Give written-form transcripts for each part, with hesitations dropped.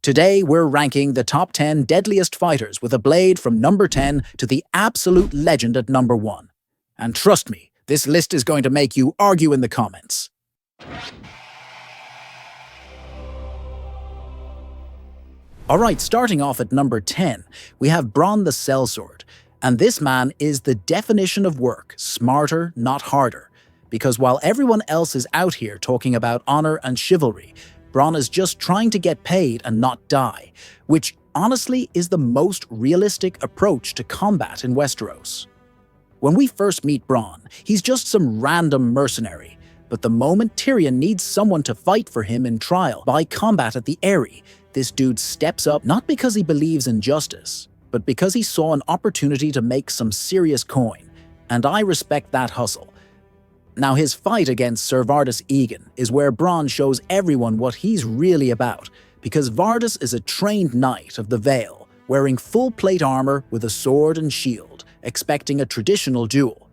Today, we're ranking the top 10 deadliest fighters with a blade from number 10 to the absolute legend at number 1. And trust me, this list is going to make you argue in the comments. Alright, starting off at number 10, we have Bronn the Sellsword. And this man is the definition of work, smarter, not harder. Because while everyone else is out here talking about honor and chivalry, Bronn is just trying to get paid and not die, which honestly is the most realistic approach to combat in Westeros. When we first meet Bronn, he's just some random mercenary, but the moment Tyrion needs someone to fight for him in trial by combat at the Eyrie, this dude steps up not because he believes in justice, but because he saw an opportunity to make some serious coin, and I respect that hustle. Now his fight against Sir Vardis Egan is where Bronn shows everyone what he's really about, because Vardis is a trained knight of the Vale, wearing full plate armor with a sword and shield, expecting a traditional duel.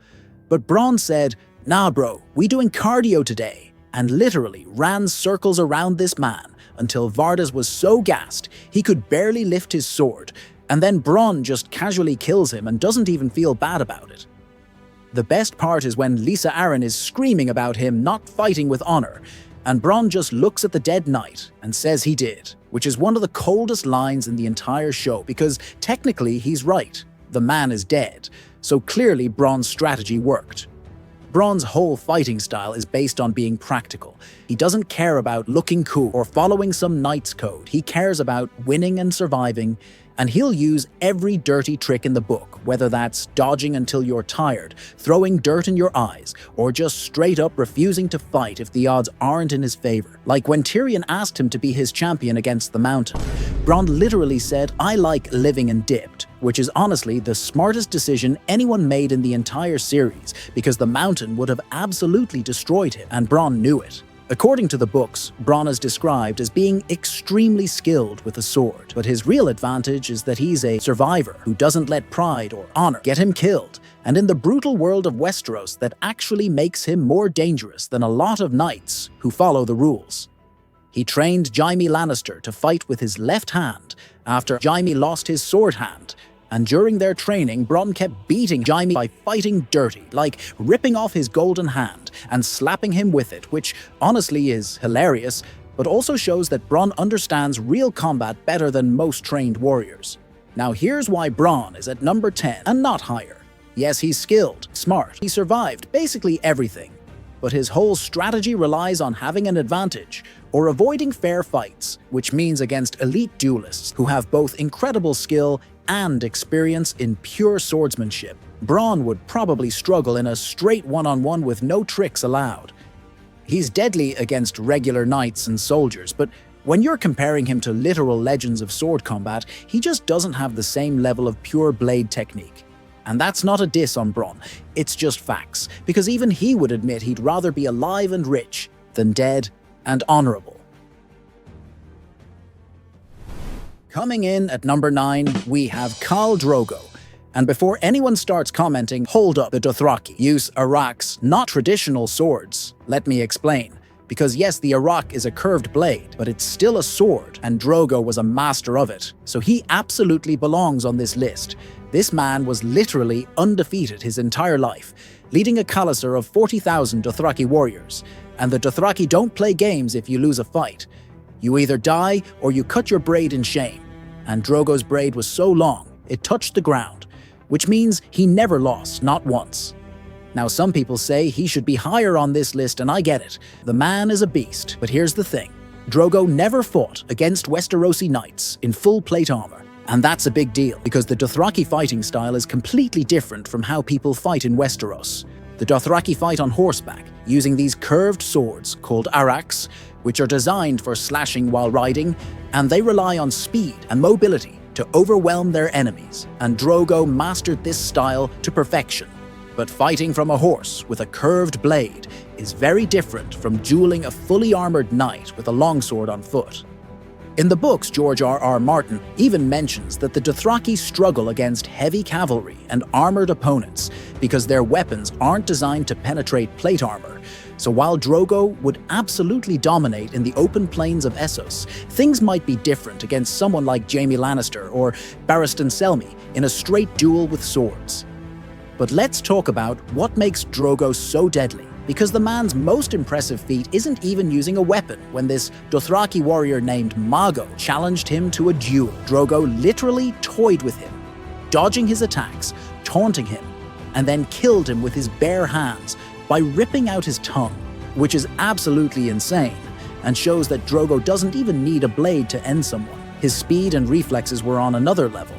But Bronn said, "Nah bro, we doing cardio today," and literally ran circles around this man until Vardis was so gassed he could barely lift his sword, and then Bronn just casually kills him and doesn't even feel bad about it. The best part is when Lisa Arryn is screaming about him not fighting with honor, and Bronn just looks at the dead knight and says he did, which is one of the coldest lines in the entire show because technically he's right, the man is dead, so clearly Bronn's strategy worked. Bronn's whole fighting style is based on being practical. He doesn't care about looking cool or following some knight's code. He cares about winning and surviving, and he'll use every dirty trick in the book, whether that's dodging until you're tired, throwing dirt in your eyes, or just straight up refusing to fight if the odds aren't in his favor. Like when Tyrion asked him to be his champion against the Mountain, Bronn literally said, "I like living and dipped," which is honestly the smartest decision anyone made in the entire series, because the Mountain would have absolutely destroyed him, and Bronn knew it. According to the books, Bronn is described as being extremely skilled with a sword, but his real advantage is that he's a survivor who doesn't let pride or honor get him killed, and in the brutal world of Westeros that actually makes him more dangerous than a lot of knights who follow the rules. He trained Jaime Lannister to fight with his left hand after Jaime lost his sword hand, and during their training, Bronn kept beating Jaime by fighting dirty, like ripping off his golden hand and slapping him with it, which honestly is hilarious, but also shows that Bronn understands real combat better than most trained warriors. Now here's why Bronn is at number 10 and not higher. Yes, he's skilled, smart, he survived basically everything, but his whole strategy relies on having an advantage or avoiding fair fights, which means against elite duelists who have both incredible skill and experience in pure swordsmanship. Bronn would probably struggle in a straight one-on-one with no tricks allowed. He's deadly against regular knights and soldiers, but when you're comparing him to literal legends of sword combat, he just doesn't have the same level of pure blade technique. And that's not a diss on Bronn, it's just facts, because even he would admit he'd rather be alive and rich than dead and honorable. Coming in at number 9, we have Khal Drogo. And before anyone starts commenting, hold up, the Dothraki use araks, not traditional swords. Let me explain. Because yes, the arak is a curved blade, but it's still a sword, and Drogo was a master of it, so he absolutely belongs on this list. This man was literally undefeated his entire life, leading a khalasar of 40,000 Dothraki warriors. And the Dothraki don't play games if you lose a fight. You either die or you cut your braid in shame. And Drogo's braid was so long, it touched the ground, which means he never lost, not once. Now some people say he should be higher on this list, and I get it. The man is a beast, but here's the thing. Drogo never fought against Westerosi knights in full plate armor. And that's a big deal, because the Dothraki fighting style is completely different from how people fight in Westeros. The Dothraki fight on horseback, using these curved swords called araks, which are designed for slashing while riding, and they rely on speed and mobility to overwhelm their enemies, and Drogo mastered this style to perfection. But fighting from a horse with a curved blade is very different from dueling a fully armored knight with a longsword on foot. In the books, George R.R. Martin even mentions that the Dothraki struggle against heavy cavalry and armored opponents because their weapons aren't designed to penetrate plate armor, So while Drogo would absolutely dominate in the open plains of Essos, things might be different against someone like Jaime Lannister or Barristan Selmy in a straight duel with swords. But let's talk about what makes Drogo so deadly, because the man's most impressive feat isn't even using a weapon when this Dothraki warrior named Mago challenged him to a duel. Drogo literally toyed with him, dodging his attacks, taunting him, and then killed him with his bare hands by ripping out his tongue, which is absolutely insane and shows that Drogo doesn't even need a blade to end someone. His speed and reflexes were on another level,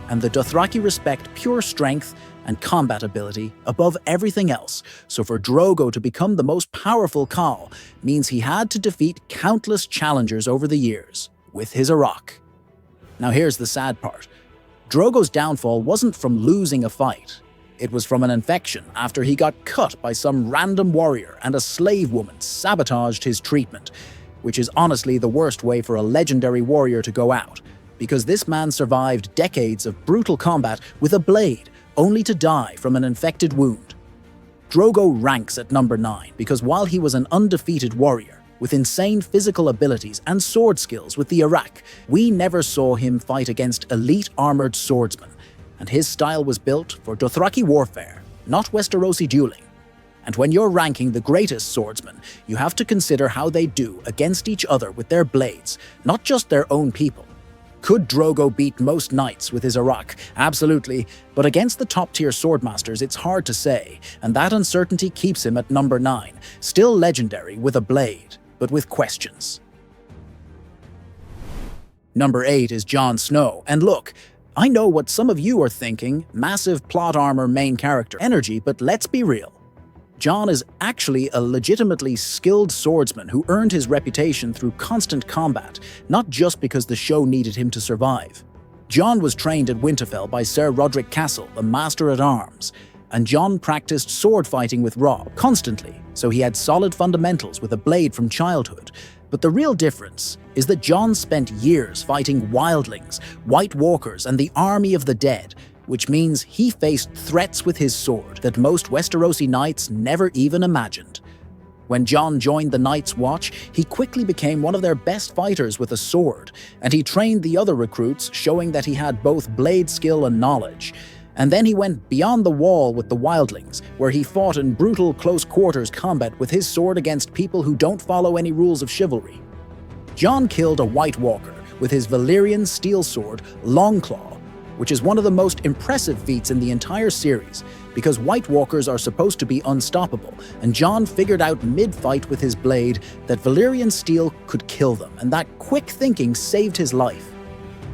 and the Dothraki respect pure strength and combat ability above everything else, so for Drogo to become the most powerful Khal means he had to defeat countless challengers over the years with his Arak. Now here's the sad part. Drogo's downfall wasn't from losing a fight. It was from an infection after he got cut by some random warrior and a slave woman sabotaged his treatment, which is honestly the worst way for a legendary warrior to go out, because this man survived decades of brutal combat with a blade, only to die from an infected wound. Drogo ranks at number 9 because while he was an undefeated warrior with insane physical abilities and sword skills with the Arak, we never saw him fight against elite armored swordsmen, and his style was built for Dothraki warfare, not Westerosi dueling. And when you're ranking the greatest swordsmen, you have to consider how they do against each other with their blades, not just their own people. Could Drogo beat most knights with his Arak? Absolutely, but against the top-tier swordmasters it's hard to say, and that uncertainty keeps him at number 9, still legendary with a blade, but with questions. Number 8 is Jon Snow, and look, I know what some of you are thinking, massive plot armor main character energy, but let's be real. Jon is actually a legitimately skilled swordsman who earned his reputation through constant combat, not just because the show needed him to survive. Jon was trained at Winterfell by Sir Roderick Castle, the Master-at-Arms, and Jon practiced sword fighting with Robb constantly, so he had solid fundamentals with a blade from childhood. But the real difference is that Jon spent years fighting wildlings, White Walkers, and the Army of the Dead, which means he faced threats with his sword that most Westerosi knights never even imagined. When Jon joined the Night's Watch, he quickly became one of their best fighters with a sword, and he trained the other recruits, showing that he had both blade skill and knowledge. And then he went beyond the wall with the wildlings, where he fought in brutal close-quarters combat with his sword against people who don't follow any rules of chivalry. Jon killed a White Walker with his Valyrian steel sword, Longclaw, which is one of the most impressive feats in the entire series, because White Walkers are supposed to be unstoppable, and Jon figured out mid-fight with his blade that Valyrian steel could kill them, and that quick thinking saved his life.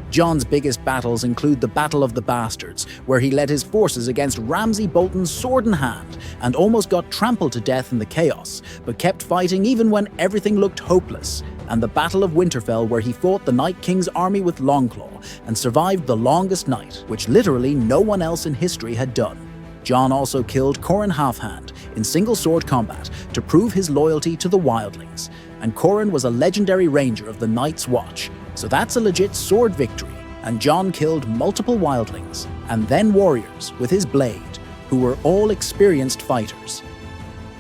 Jon's biggest battles include the Battle of the Bastards, where he led his forces against Ramsay Bolton's sword in hand and almost got trampled to death in the chaos, but kept fighting even when everything looked hopeless, and the Battle of Winterfell, where he fought the Night King's army with Longclaw and survived the longest night, which literally no one else in history had done. Jon also killed Corran Halfhand in single sword combat to prove his loyalty to the wildlings, and Corran was a legendary ranger of the Night's Watch, so that's a legit sword victory, and Jon killed multiple wildlings, and then warriors with his blade, who were all experienced fighters.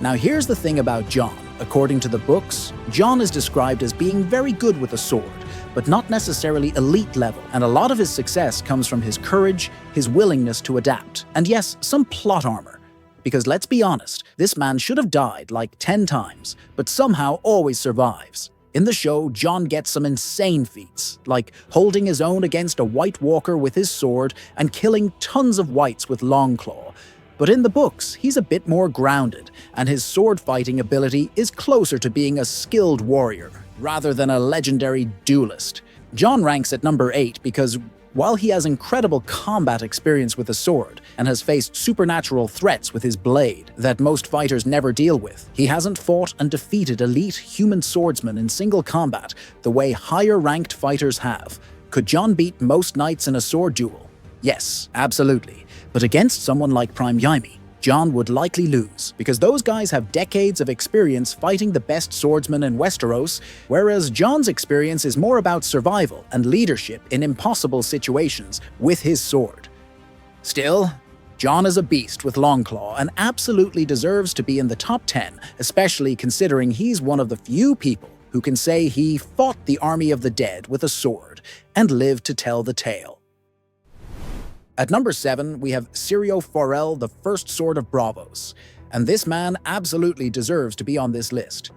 Now here's the thing about Jon. According to the books, Jon is described as being very good with a sword, but not necessarily elite level, and a lot of his success comes from his courage, his willingness to adapt, and yes, some plot armor. Because let's be honest, this man should have died like 10 times, but somehow always survives. In the show, Jon gets some insane feats, like holding his own against a White Walker with his sword and killing tons of Whites with Longclaw. But in the books, he's a bit more grounded, and his sword fighting ability is closer to being a skilled warrior, rather than a legendary duelist. Jon ranks at number 8 because while he has incredible combat experience with a sword and has faced supernatural threats with his blade that most fighters never deal with, he hasn't fought and defeated elite human swordsmen in single combat the way higher-ranked fighters have. Could Jon beat most knights in a sword duel? Yes, absolutely. But against someone like Prime Jaime, Jon would likely lose, because those guys have decades of experience fighting the best swordsmen in Westeros, whereas Jon's experience is more about survival and leadership in impossible situations with his sword. Still, Jon is a beast with Longclaw and absolutely deserves to be in the top 10, especially considering he's one of the few people who can say he fought the army of the dead with a sword and lived to tell the tale. At number 7, we have Syrio Forel, the First Sword of Braavos, and this man absolutely deserves to be on this list.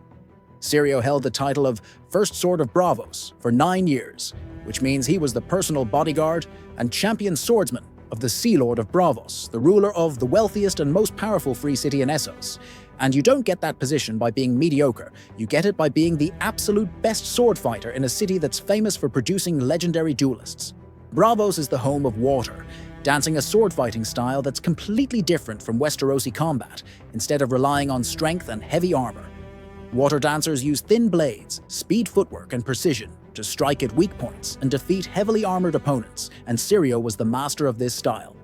Syrio held the title of First Sword of Braavos for 9 years, which means he was the personal bodyguard and champion swordsman of the Sea Lord of Braavos, the ruler of the wealthiest and most powerful free city in Essos. And you don't get that position by being mediocre, you get it by being the absolute best sword fighter in a city that's famous for producing legendary duelists. Braavos is the home of water, dancing a sword fighting style that's completely different from Westerosi combat, instead of relying on strength and heavy armor. Water dancers use thin blades, speed footwork, and precision to strike at weak points and defeat heavily armored opponents, and Syrio was the master of this style.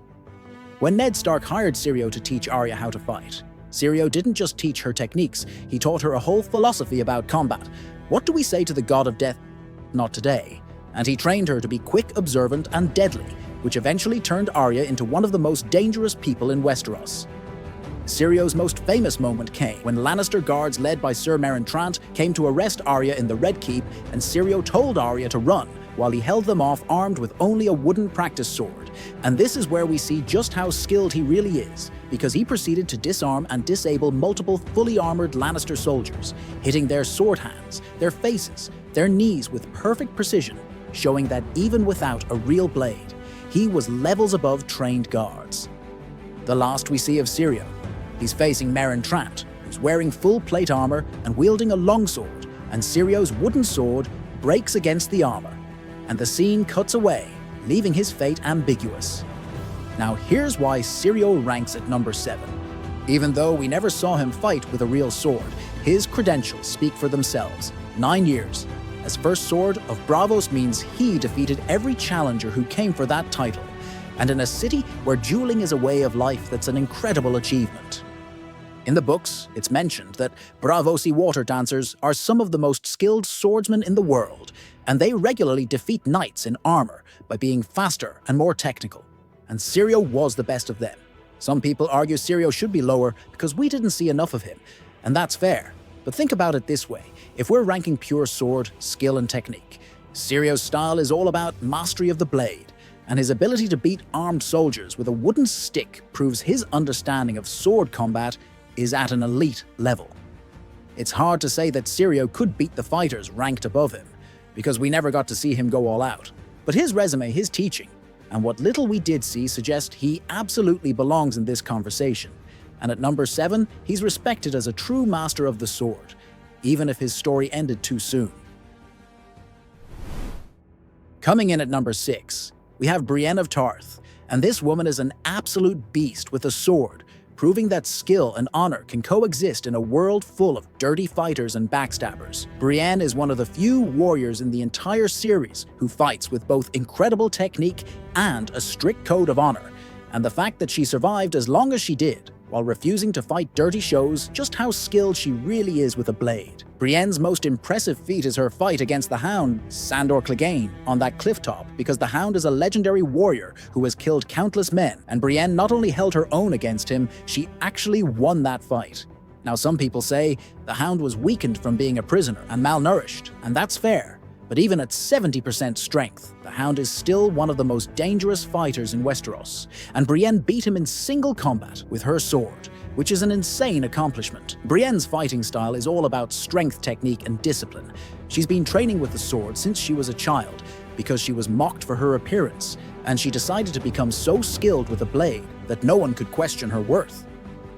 When Ned Stark hired Syrio to teach Arya how to fight, Syrio didn't just teach her techniques, he taught her a whole philosophy about combat. What do we say to the god of death? Not today. And he trained her to be quick, observant, and deadly, which eventually turned Arya into one of the most dangerous people in Westeros. Syrio's most famous moment came when Lannister guards led by Sir Meryn Trant came to arrest Arya in the Red Keep, and Syrio told Arya to run while he held them off armed with only a wooden practice sword. And this is where we see just how skilled he really is, because he proceeded to disarm and disable multiple fully armored Lannister soldiers, hitting their sword hands, their faces, their knees with perfect precision, showing that even without a real blade, he was levels above trained guards. The last we see of Syrio, he's facing Meryn Trant, who's wearing full plate armor and wielding a longsword, and Syrio's wooden sword breaks against the armor, and the scene cuts away, leaving his fate ambiguous. Now here's why Syrio ranks at number 7. Even though we never saw him fight with a real sword, his credentials speak for themselves. 9 years as First Sword of Braavos means he defeated every challenger who came for that title, and in a city where dueling is a way of life, that's an incredible achievement. In the books, it's mentioned that Braavosi water dancers are some of the most skilled swordsmen in the world, and they regularly defeat knights in armor by being faster and more technical. And Syrio was the best of them. Some people argue Syrio should be lower because we didn't see enough of him, and that's fair. But think about it this way, if we're ranking pure sword, skill, and technique, Syrio's style is all about mastery of the blade, and his ability to beat armed soldiers with a wooden stick proves his understanding of sword combat is at an elite level. It's hard to say that Syrio could beat the fighters ranked above him, because we never got to see him go all out. But his resume, his teaching, and what little we did see suggest he absolutely belongs in this conversation. And at number 7, he's respected as a true master of the sword, even if his story ended too soon. Coming in at number 6, we have Brienne of Tarth, and this woman is an absolute beast with a sword, proving that skill and honor can coexist in a world full of dirty fighters and backstabbers. Brienne is one of the few warriors in the entire series who fights with both incredible technique and a strict code of honor, and the fact that she survived as long as she did while refusing to fight dirty shows just how skilled she really is with a blade. Brienne's most impressive feat is her fight against the Hound, Sandor Clegane, on that clifftop, because the Hound is a legendary warrior who has killed countless men, and Brienne not only held her own against him, she actually won that fight. Now some people say the Hound was weakened from being a prisoner and malnourished, and that's fair. But even at 70% strength, the Hound is still one of the most dangerous fighters in Westeros, and Brienne beat him in single combat with her sword, which is an insane accomplishment. Brienne's fighting style is all about strength, technique, and discipline. She's been training with the sword since she was a child, because she was mocked for her appearance, and she decided to become so skilled with a blade that no one could question her worth.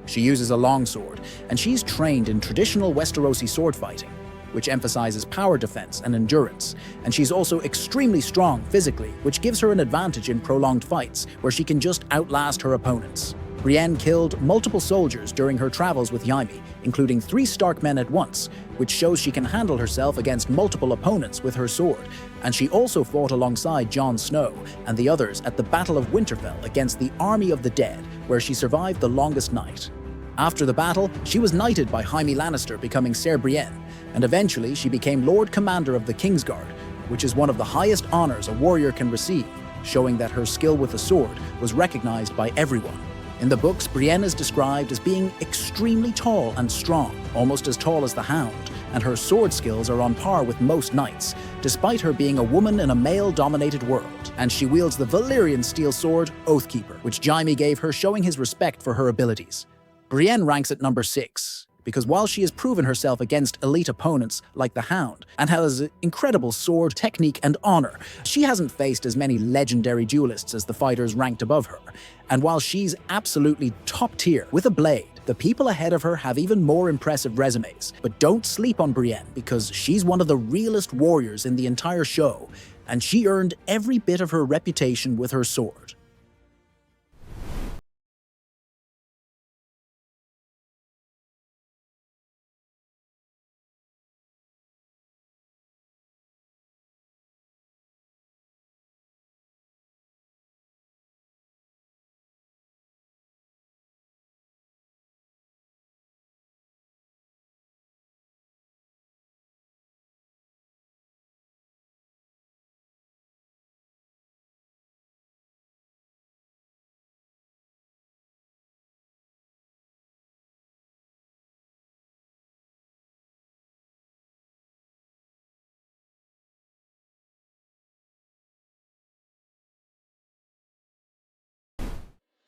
She uses a longsword, and she's trained in traditional Westerosi sword fighting, which emphasizes power defense and endurance, and she's also extremely strong physically, which gives her an advantage in prolonged fights, where she can just outlast her opponents. Brienne killed multiple soldiers during her travels with Jaime, including 3 Stark men at once, which shows she can handle herself against multiple opponents with her sword, and she also fought alongside Jon Snow and the others at the Battle of Winterfell against the Army of the Dead, where she survived the longest night. After the battle, she was knighted by Jaime Lannister, becoming Ser Brienne, and eventually she became Lord Commander of the Kingsguard, which is one of the highest honors a warrior can receive, showing that her skill with the sword was recognized by everyone. In the books, Brienne is described as being extremely tall and strong, almost as tall as the Hound, and her sword skills are on par with most knights, despite her being a woman in a male-dominated world. And she wields the Valyrian steel sword, Oathkeeper, which Jaime gave her, showing his respect for her abilities. Brienne ranks at number 6, because while she has proven herself against elite opponents like the Hound and has incredible sword technique and honor, she hasn't faced as many legendary duelists as the fighters ranked above her. And while she's absolutely top tier with a blade, the people ahead of her have even more impressive resumes. But don't sleep on Brienne, because she's one of the realest warriors in the entire show, and she earned every bit of her reputation with her sword.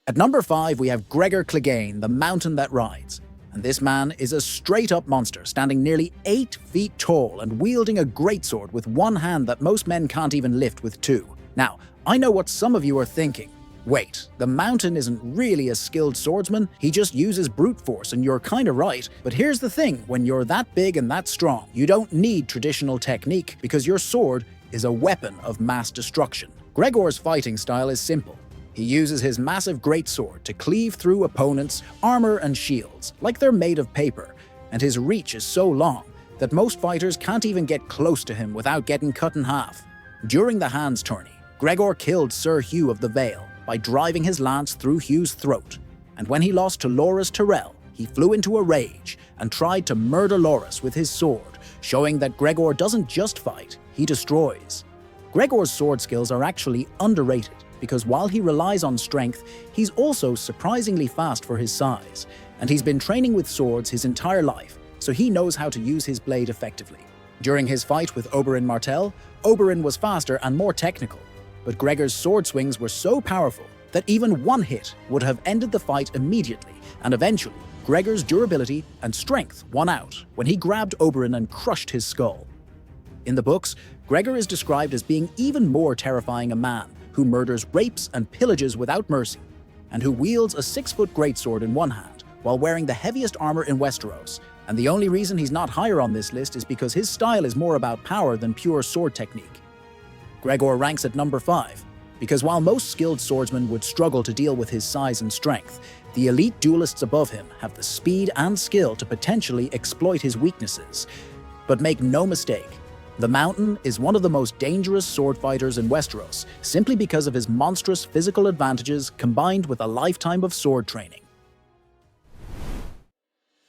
At number 5, we have Gregor Clegane, the Mountain That Rides. And this man is a straight-up monster, standing nearly 8 feet tall and wielding a greatsword with one hand that most men can't even lift with two. Now, I know what some of you are thinking. Wait, the Mountain isn't really a skilled swordsman, he just uses brute force, and you're kinda right. But here's the thing, when you're that big and that strong, you don't need traditional technique, because your sword is a weapon of mass destruction. Gregor's fighting style is simple. He uses his massive greatsword to cleave through opponents' armor and shields, like they're made of paper, and his reach is so long that most fighters can't even get close to him without getting cut in half. During the Hands tourney, Gregor killed Sir Hugh of the Vale by driving his lance through Hugh's throat, and when he lost to Loras Tyrell, he flew into a rage and tried to murder Loras with his sword, showing that Gregor doesn't just fight, he destroys. Gregor's sword skills are actually underrated, because while he relies on strength, he's also surprisingly fast for his size, and he's been training with swords his entire life, so he knows how to use his blade effectively. During his fight with Oberyn Martell, Oberyn was faster and more technical, but Gregor's sword swings were so powerful that even one hit would have ended the fight immediately, and eventually, Gregor's durability and strength won out when he grabbed Oberyn and crushed his skull. In the books, Gregor is described as being even more terrifying a man who murders, rapes, and pillages without mercy, and who wields a 6-foot greatsword in one hand while wearing the heaviest armor in Westeros. And the only reason he's not higher on this list is because his style is more about power than pure sword technique. Gregor ranks at number 5, because while most skilled swordsmen would struggle to deal with his size and strength, the elite duelists above him have the speed and skill to potentially exploit his weaknesses. But make no mistake, the Mountain is one of the most dangerous sword fighters in Westeros, simply because of his monstrous physical advantages combined with a lifetime of sword training.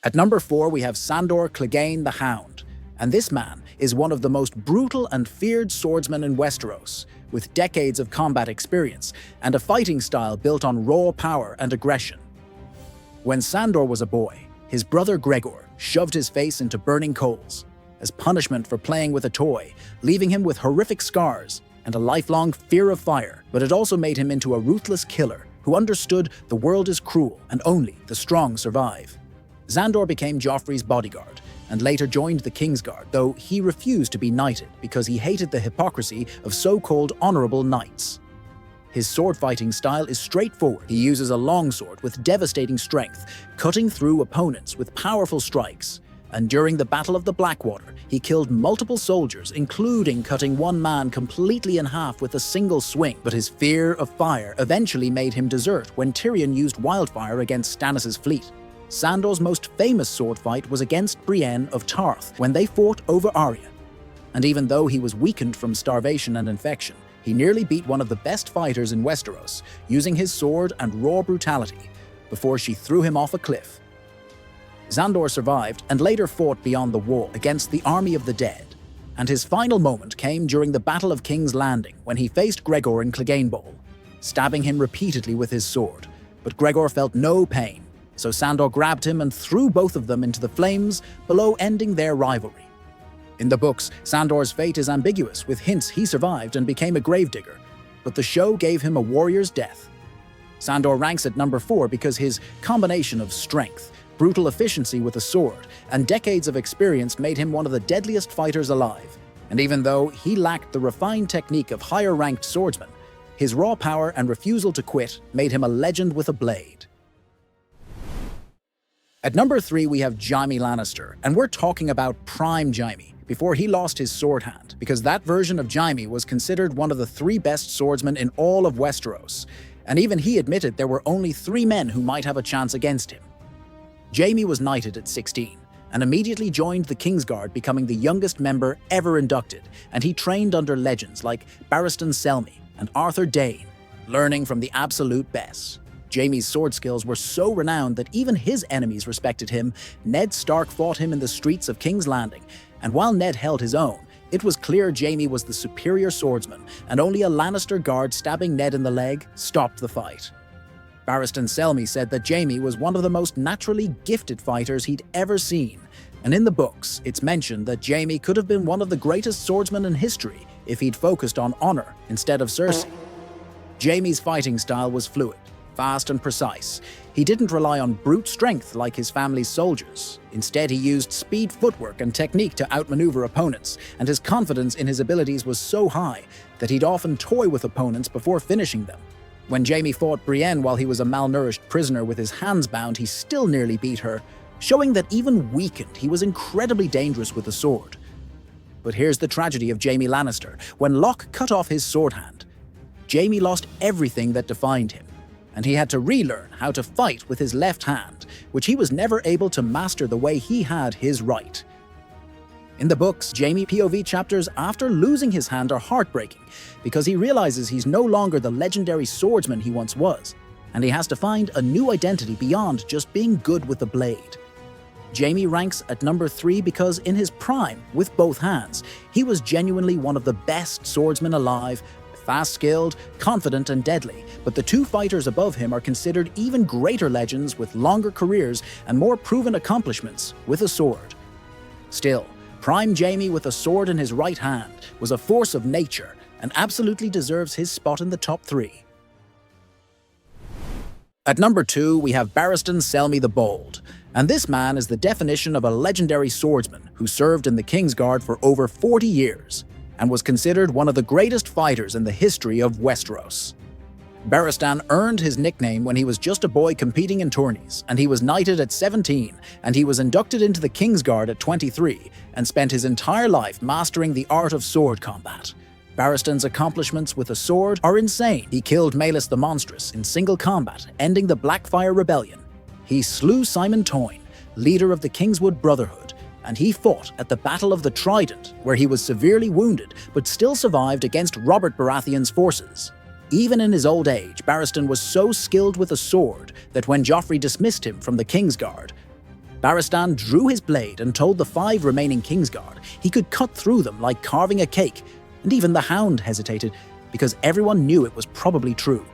At number 4, we have Sandor Clegane the Hound, and this man is one of the most brutal and feared swordsmen in Westeros, with decades of combat experience and a fighting style built on raw power and aggression. When Sandor was a boy, his brother Gregor shoved his face into burning coals as punishment for playing with a toy, leaving him with horrific scars and a lifelong fear of fire. But it also made him into a ruthless killer who understood the world is cruel and only the strong survive. Sandor became Joffrey's bodyguard and later joined the Kingsguard, though he refused to be knighted because he hated the hypocrisy of so-called honorable knights. His sword-fighting style is straightforward. He uses a longsword with devastating strength, cutting through opponents with powerful strikes. And during the Battle of the Blackwater, he killed multiple soldiers, including cutting one man completely in half with a single swing. But his fear of fire eventually made him desert when Tyrion used wildfire against Stannis' fleet. Sandor's most famous sword fight was against Brienne of Tarth when they fought over Arya. And even though he was weakened from starvation and infection, he nearly beat one of the best fighters in Westeros, using his sword and raw brutality, before she threw him off a cliff. Sandor survived and later fought beyond the wall against the army of the dead, and his final moment came during the Battle of King's Landing when he faced Gregor in Clegane Bowl, stabbing him repeatedly with his sword. But Gregor felt no pain, so Sandor grabbed him and threw both of them into the flames below, ending their rivalry. In the books, Sandor's fate is ambiguous, with hints he survived and became a gravedigger, but the show gave him a warrior's death. Sandor ranks at number 4 because his combination of strength, brutal efficiency with a sword, and decades of experience made him one of the deadliest fighters alive. And even though he lacked the refined technique of higher-ranked swordsmen, his raw power and refusal to quit made him a legend with a blade. At number 3, we have Jaime Lannister, and we're talking about Prime Jaime, before he lost his sword hand, because that version of Jaime was considered one of the 3 best swordsmen in all of Westeros, and even he admitted there were only 3 men who might have a chance against him. Jaime was knighted at 16, and immediately joined the Kingsguard, becoming the youngest member ever inducted, and he trained under legends like Barristan Selmy and Arthur Dayne, learning from the absolute best. Jaime's sword skills were so renowned that even his enemies respected him. Ned Stark fought him in the streets of King's Landing, and while Ned held his own, it was clear Jaime was the superior swordsman, and only a Lannister guard stabbing Ned in the leg stopped the fight. Barristan Selmy said that Jaime was one of the most naturally gifted fighters he'd ever seen, and in the books, it's mentioned that Jaime could have been one of the greatest swordsmen in history if he'd focused on honor instead of Cersei. Jaime's fighting style was fluid, fast and precise. He didn't rely on brute strength like his family's soldiers. Instead, he used speed, footwork, and technique to outmaneuver opponents, and his confidence in his abilities was so high that he'd often toy with opponents before finishing them. When Jaime fought Brienne while he was a malnourished prisoner with his hands bound, he still nearly beat her, showing that even weakened, he was incredibly dangerous with a sword. But here's the tragedy of Jaime Lannister. When Locke cut off his sword hand, Jaime lost everything that defined him, and he had to relearn how to fight with his left hand, which he was never able to master the way he had his right. In the books, Jaime POV chapters after losing his hand are heartbreaking because he realizes he's no longer the legendary swordsman he once was, and he has to find a new identity beyond just being good with the blade. Jaime ranks at number 3 because in his prime, with both hands, he was genuinely one of the best swordsmen alive, fast-skilled, confident, and deadly, but the 2 fighters above him are considered even greater legends with longer careers and more proven accomplishments with a sword. Still, Prime Jaime with a sword in his right hand was a force of nature and absolutely deserves his spot in the top 3. At number 2, we have Barristan Selmy the Bold, and this man is the definition of a legendary swordsman who served in the Kingsguard for over 40 years and was considered one of the greatest fighters in the history of Westeros. Barristan earned his nickname when he was just a boy competing in tourneys, and he was knighted at 17, and he was inducted into the Kingsguard at 23, and spent his entire life mastering the art of sword combat. Barristan's accomplishments with a sword are insane. He killed Malus the Monstrous in single combat, ending the Blackfire Rebellion. He slew Simon Toyne, leader of the Kingswood Brotherhood, and he fought at the Battle of the Trident, where he was severely wounded but still survived against Robert Baratheon's forces. Even in his old age, Barristan was so skilled with a sword that when Joffrey dismissed him from the Kingsguard, Barristan drew his blade and told the 5 remaining Kingsguard he could cut through them like carving a cake, and even the Hound hesitated because everyone knew it was probably true.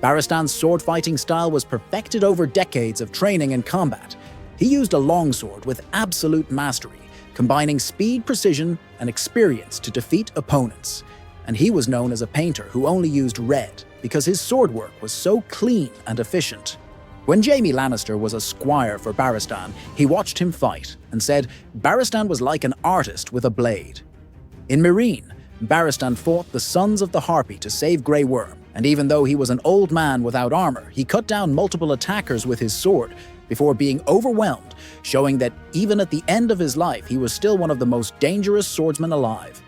Barristan's sword-fighting style was perfected over decades of training and combat. He used a longsword with absolute mastery, combining speed, precision, and experience to defeat opponents. And he was known as a painter who only used red because his sword work was so clean and efficient. When Jaime Lannister was a squire for Barristan, he watched him fight and said Barristan was like an artist with a blade. In Meereen, Barristan fought the Sons of the Harpy to save Grey Worm, and even though he was an old man without armor, he cut down multiple attackers with his sword before being overwhelmed, showing that even at the end of his life, he was still one of the most dangerous swordsmen alive.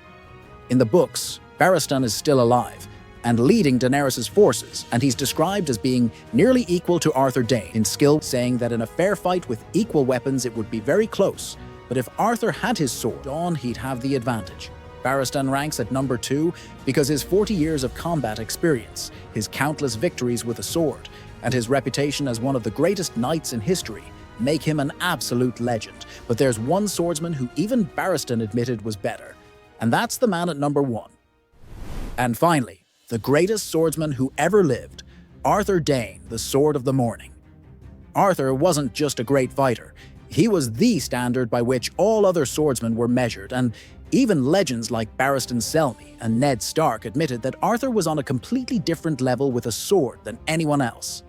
In the books, Barristan is still alive and leading Daenerys' forces, and he's described as being nearly equal to Arthur Dayne in skill, saying that in a fair fight with equal weapons it would be very close, but if Arthur had his sword on, he'd have the advantage. Barristan ranks at number 2 because his 40 years of combat experience, his countless victories with a sword, and his reputation as one of the greatest knights in history make him an absolute legend. But there's one swordsman who even Barristan admitted was better, and that's the man at number 1. And finally, the greatest swordsman who ever lived, Arthur Dayne, the Sword of the Morning. Arthur wasn't just a great fighter. He was the standard by which all other swordsmen were measured, and even legends like Barristan Selmy and Ned Stark admitted that Arthur was on a completely different level with a sword than anyone else.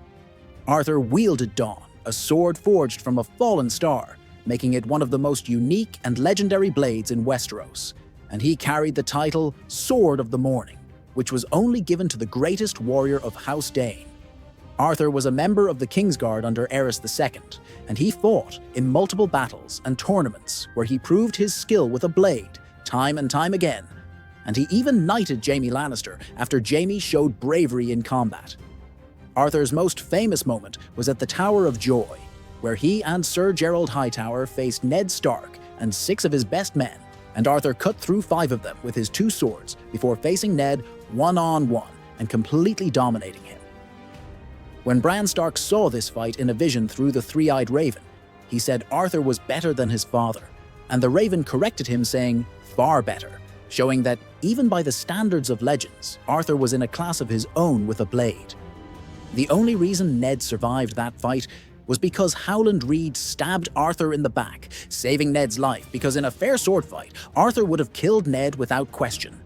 Arthur wielded Dawn, a sword forged from a fallen star, making it one of the most unique and legendary blades in Westeros, and he carried the title Sword of the Morning, which was only given to the greatest warrior of House Dayne. Arthur was a member of the Kingsguard under Aerys II, and he fought in multiple battles and tournaments where he proved his skill with a blade time and time again, and he even knighted Jaime Lannister after Jaime showed bravery in combat. Arthur's most famous moment was at the Tower of Joy, where he and Sir Gerald Hightower faced Ned Stark and 6 of his best men, and Arthur cut through 5 of them with his 2 swords before facing Ned one-on-one and completely dominating him. When Bran Stark saw this fight in a vision through the three-eyed raven, he said Arthur was better than his father, and the raven corrected him saying, far better, showing that even by the standards of legends, Arthur was in a class of his own with a blade. The only reason Ned survived that fight was because Howland Reed stabbed Arthur in the back, saving Ned's life because in a fair sword fight, Arthur would have killed Ned without question.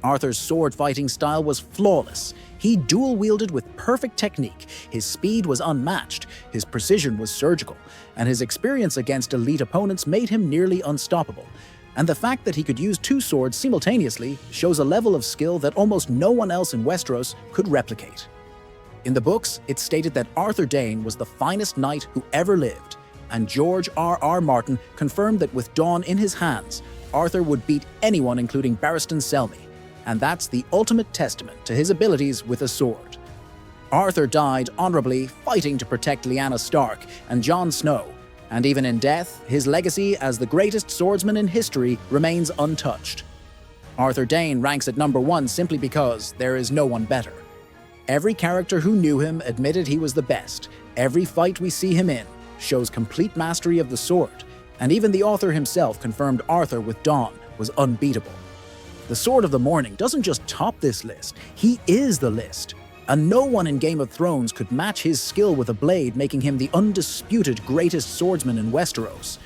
Arthur's sword fighting style was flawless. He dual-wielded with perfect technique, his speed was unmatched, his precision was surgical, and his experience against elite opponents made him nearly unstoppable. And the fact that he could use 2 swords simultaneously shows a level of skill that almost no one else in Westeros could replicate. In the books, it's stated that Arthur Dayne was the finest knight who ever lived, and George R.R. Martin confirmed that with Dawn in his hands, Arthur would beat anyone including Barristan Selmy, and that's the ultimate testament to his abilities with a sword. Arthur died honorably fighting to protect Lyanna Stark and Jon Snow, and even in death, his legacy as the greatest swordsman in history remains untouched. Arthur Dayne ranks at number 1 simply because there is no one better. Every character who knew him admitted he was the best. Every fight we see him in shows complete mastery of the sword, and even the author himself confirmed Arthur with Dawn was unbeatable. The Sword of the Morning doesn't just top this list, he is the list. And no one in Game of Thrones could match his skill with a blade, making him the undisputed greatest swordsman in Westeros.